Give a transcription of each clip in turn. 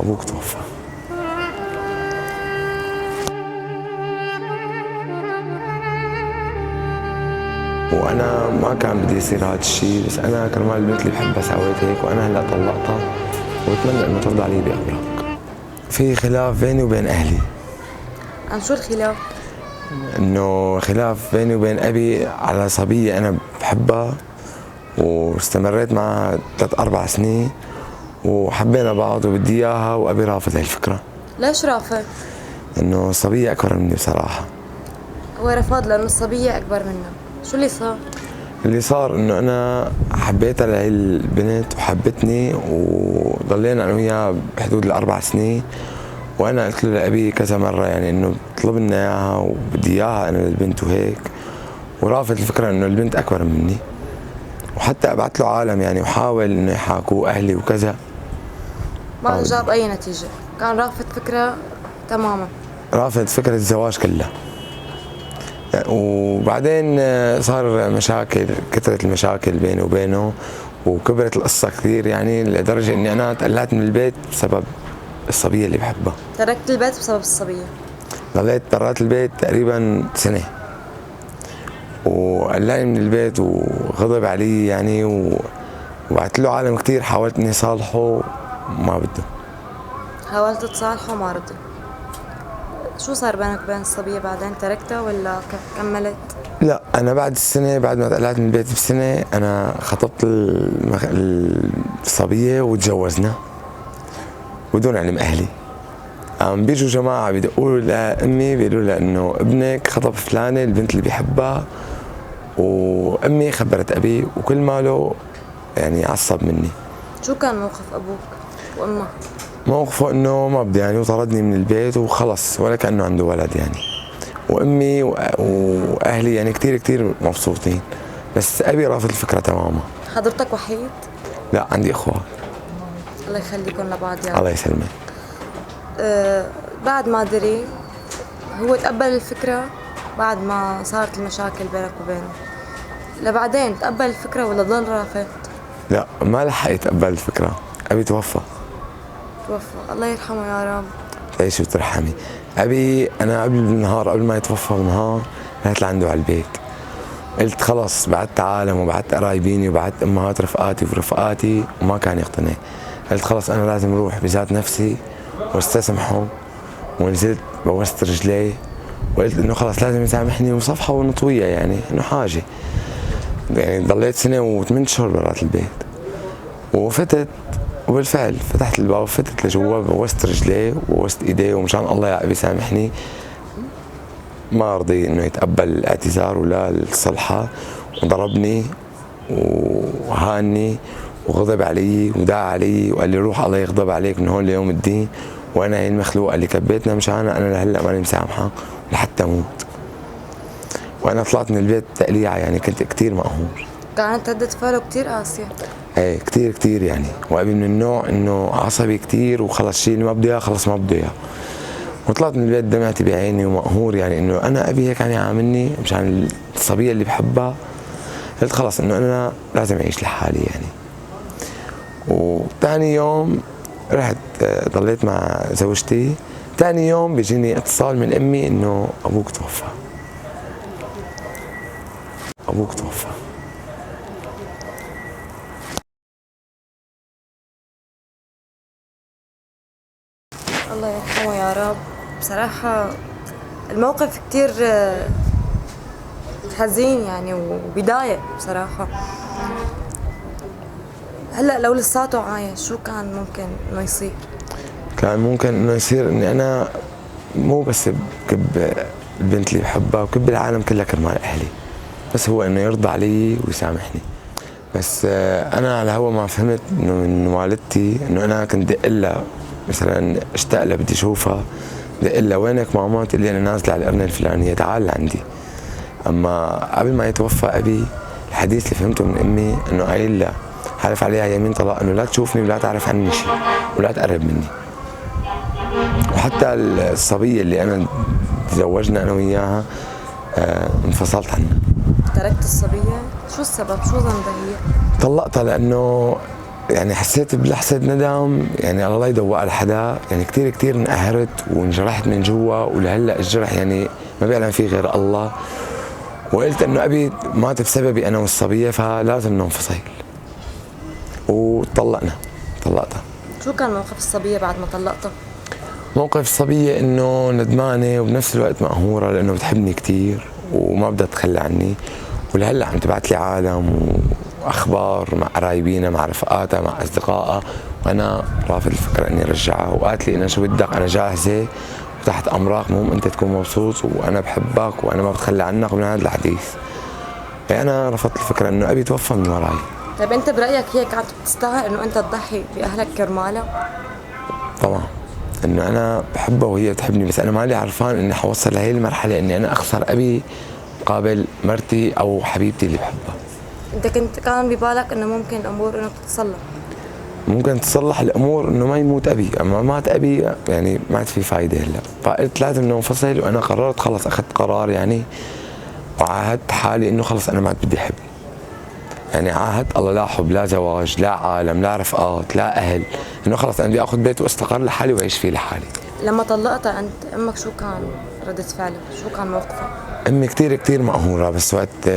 ابوك توفى. وانا ما كان بدي يصير هذا الشيء، بس انا كرمال البنت اللي بحبها سويت هيك، وانا هلا طلقتها وبتمنى انه ترضى علي بامرك. في خلاف بيني وبين اهلي. عن شو الخلاف؟ انه خلاف بيني وبين ابي على صبيه انا بحبها، واستمريت معها 3-4 سنين وحبينا بعض وبدي اياها، وابي رافض هاي الفكره. ليش رافض؟ انه الصبيه اكبر مني بصراحه. هو رفض لأنه الصبية أكبر منه. شو اللي صار؟ اللي صار انه انا حبيتها لهي البنت وحبتني، وضلينا انا وياها بحدود ال4 سنين، وانا قلت له لابي كذا مره يعني انه طلب لنا اياها وبدي اياها انا للبنت وهيك، ورافض الفكره انه البنت اكبر مني، وحتى ابعت له عالم يعني وحاول انه يحاكوه اهلي وكذا. ما جاب أي نتيجة، كان رافض فكرة تماما. رافض فكره الزواج كلها. وبعدين صار مشاكل، كثرت المشاكل بيني وبينه، وكبرت القصة كثير يعني لدرجة اني انا تقلعت من البيت بسبب الصبية اللي بحبها. تركت البيت بسبب الصبية؟ ضليت برات البيت تقريبا سنة، وقلعني من البيت وغضب علي يعني، وبعت له عالم كثير، حاولت اني صالحه ما بده. حاولت تصالحه وما رضي. شو صار بينك وبين الصبية بعدين؟ تركتها ولا كملت؟ لا، انا بعد السنة، بعد ما طلعت من البيت بسنة، انا خطبت الصبية وتجوزنا بدون علم اهلي. بيجوا جماعة بيدقوا لأمي بيقولوا لها إنه ابنك خطب فلانة البنت اللي بيحبها، وأمي خبرت أبي وكل ماله يعني عصب مني. شو كان موقف أبوك وأمك؟ موقفه إنه ما بدي يعني، وطردني من البيت وخلص ولا كأنه عنده ولد يعني. وأمي وأهلي يعني كتير كتير مبسوطين، بس أبي رافض الفكرة تماما. حضرتك وحيد؟ لا، عندي إخوة. الله يخليكم لبعض يا رب. الله يسلمك. بعد ما دري هو تقبل الفكرة بعد ما صارت المشاكل بينك وبينه، لبعدين تقبل الفكرة ولا ضل رافض؟ لا، ما لحق يتقبل الفكرة، أبي توفى. توفى، الله يرحمه يا رب. تعيش وترحمي. أبي أنا قبل بالنهار، قبل ما يتوفى بنهار، رحت لعنده على البيت، قلت خلص، بعت عالم وبعت قرايبيني وبعت أمهات رفقاتي ورفقاتي وما كان يقتنع. قلت خلص أنا لازم أروح بذات نفسي واستسمحه، ونزلت بوست رجليه وقلت إنه خلص لازم يسامحني وصفحة ونطوية يعني إنه حاجة. يعني ضليت سنة و8 شهور برات البيت، وفتت، وبالفعل فتحت الباب وفتت لجوا، بوست رجليه ووست ايديه، ومشان الله يا ابي سامحني. ما رضي انه يتقبل الاعتذار ولا الصلحه، وضربني وهاني وغضب علي ودعا علي وقال لي روح الله يغضب عليك من هون ليوم الدين، وانا هي المخلوقه اللي كبيتنا مشانها انا لهلا ماني مسامحه لحتى اموت. وانا طلعت من البيت تقليعه يعني، كنت كثير مقهور. كانت ردة فعله كتير قاسية. ايه كثير كثير يعني، وابي من النوع انه عصبي كثير، وخلص شيء اللي ما بده اياه خلص ما بده اياه. وطلعت من البيت دمعتي بعيني ومقهور يعني انه انا ابي هيك يعني يعاملني مشان الصبيه اللي بحبها. قلت خلص انه انا لازم اعيش لحالي يعني. وثاني يوم رحت ضليت مع زوجتي. ثاني يوم بيجيني اتصال من امي انه ابوك توفى. ابوك توفى. الله يرحمه يا رب. بصراحة الموقف كتير حزين يعني وبيضايق بصراحة. هلا لو لساته عايش شو كان ممكن انه يصير؟ كان ممكن انه يصير اني انا مو بس بكب البنت اللي بحبها وكب العالم كلها كرمال اهلي، بس هو انه يرضى علي ويسامحني. بس انا على هوا ما فهمت انه من والدتي انه انا كنت دق لها مثلا، اشتاق لها بدي اشوفها، دق لها وينك ماما، تقول لي انا نازله على القرنه الفلانيه تعال لعندي. اما قبل ما يتوفى ابي، الحديث اللي فهمته من امي انه قايل لها حلف عليها يمين طلاق انه لا تشوفني ولا تعرف عني شيء ولا تقرب مني. وحتى الصبيه اللي انا تزوجنا انا وياها انفصلت عنها. تركت الصبية؟ شو السبب؟ شو ذنبها هي؟ طلقتها لانه يعني حسيت بلحظة ندم، يعني الله يدوق على حدا، يعني كثير كثير انقهرت وانجرحت من جوا، ولهلا الجرح يعني ما بيعلم فيه غير الله. وقلت انه ابي مات بسببي انا والصبية، فلازم ننفصل. طلقتها. شو كان موقف الصبية بعد ما طلقتها؟ موقف الصبية انه ندمانة وبنفس الوقت مقهورة، لانه بتحبني كثير وما بدها تتخلى عني، ولهلا عم تبعت لي عالم واخبار مع قرايبينا، مع رفقاتها، مع اصدقائها، وانا رافض الفكره اني ارجعها. وقالت لي انا شو بدك، انا جاهزه وتحت امرك، المهم انت تكون مبسوط وانا بحبك وانا ما بتخلى عنك ومن هذا الحديث. انا رفضت الفكره انه ابي توفى من وراي. طيب انت برايك هي كانت بتستاهل انه انت تضحي باهلك كرمالها؟ طبعا انه انا بحبها وهي بتحبني، بس انا مالي عرفان اني حوصل لهي المرحله اني انا اخسر ابي مقابل مرتي او حبيبتي اللي بحبها. انت كان ببالك انه ممكن الامور انه تتصلح؟ ممكن تصلح الامور انه ما يموت ابي، اما مات ابي يعني ما عاد في فايده هلا. فقلت لازم ننفصل، وانا قررت خلص، اخذت قرار يعني، وعاهدت حالي انه خلص انا ما عاد بدي احب. يعني عاهدت الله، لا حب، لا زواج، لا عالم، لا رفقات، لا اهل، انه خلص انا بدي اخذ بيت واستقر لحالي واعيش فيه لحالي. لما طلقتها انت امك شو كان ردة فعلها؟ شو كان موقفها؟ امي كثير كثير مقهوره، بس وقت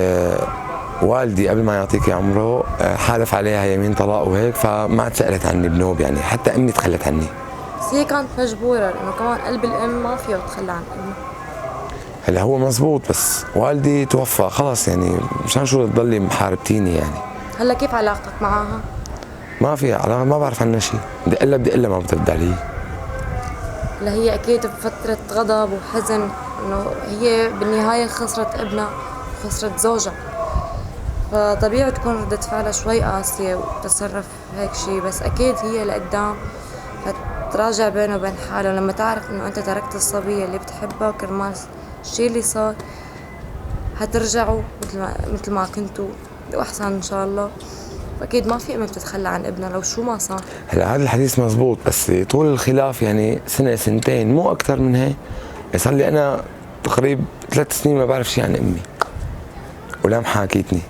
والدي قبل ما يعطيك عمره حالف عليها يمين طلاق وهيك، فما عاد سالت عني بنوب، يعني حتى امي تخلت عني. بس هي كانت مجبوره، لانه كمان قلب الام ما فيه يتخلى عن ابنه. هلا هو مزبوط، بس والدي توفى خلص، يعني مشان شو تضلي محاربتيني يعني. هلا كيف علاقتك معها؟ ما في علاقه، ما بعرف عنها شيء، بدي اقول لها ما بترد علي. هلا هي اكيد بفتره غضب وحزن، انه هي بالنهايه خسرت ابنها وخسرت زوجها، فطبيعي تكون ردة فعلها شوي قاسية وتصرف هيك شي. بس أكيد هي لقدام هتراجع بينه وبين حاله لما تعرف إنه أنت تركت الصبية اللي بتحبها كرمال الشي اللي صار. هترجعوا مثل ما كنتوا وأحسن إن شاء الله. أكيد ما في أم بتتخلى عن ابنها لو شو ما صار. هلا هذا الحديث مزبوط، بس طول الخلاف يعني سنة سنتين مو أكثر من هيك. صار لي أنا تقريبا 3 سنين ما بعرف شيء عن أمي ولا محاكيتني.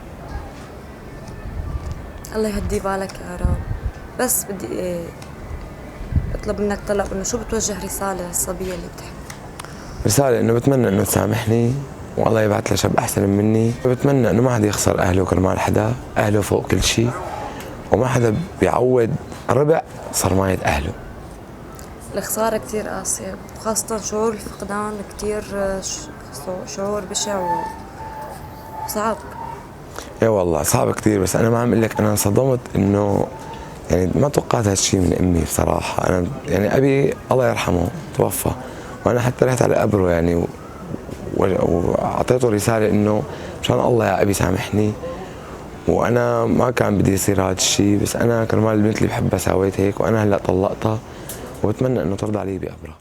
الله يهدي بالك يا رب. بس بدي اطلب منك طلب، انه شو بتوجه رسالة للصبية اللي بتحبها؟ رسالة انه بتمنى انه تسامحني والله يبعث لها شاب احسن مني. بتمنى انه ما حدا يخسر اهله كرمال حدا، اهله فوق كل شيء، وما حدا بيعود ربع صرماية اهله. الخسارة كتير قاسية، وخاصة شعور الفقدان كتير شعور بشع وصعب. اي والله صعب كثير، بس انا ما عم اقول لك انا انصدمت انه يعني ما توقعت هالشيء من امي بصراحه. انا يعني ابي الله يرحمه توفى، وانا حتى رحت على قبره يعني واعطيته رساله انه مشان الله يا ابي سامحني، وانا ما كان بدي يصير هذا الشيء، بس انا كرمال البنت اللي بحبها سويت هيك، وانا هلا طلقتها وبتمنى انه ترضى علي بقبرها.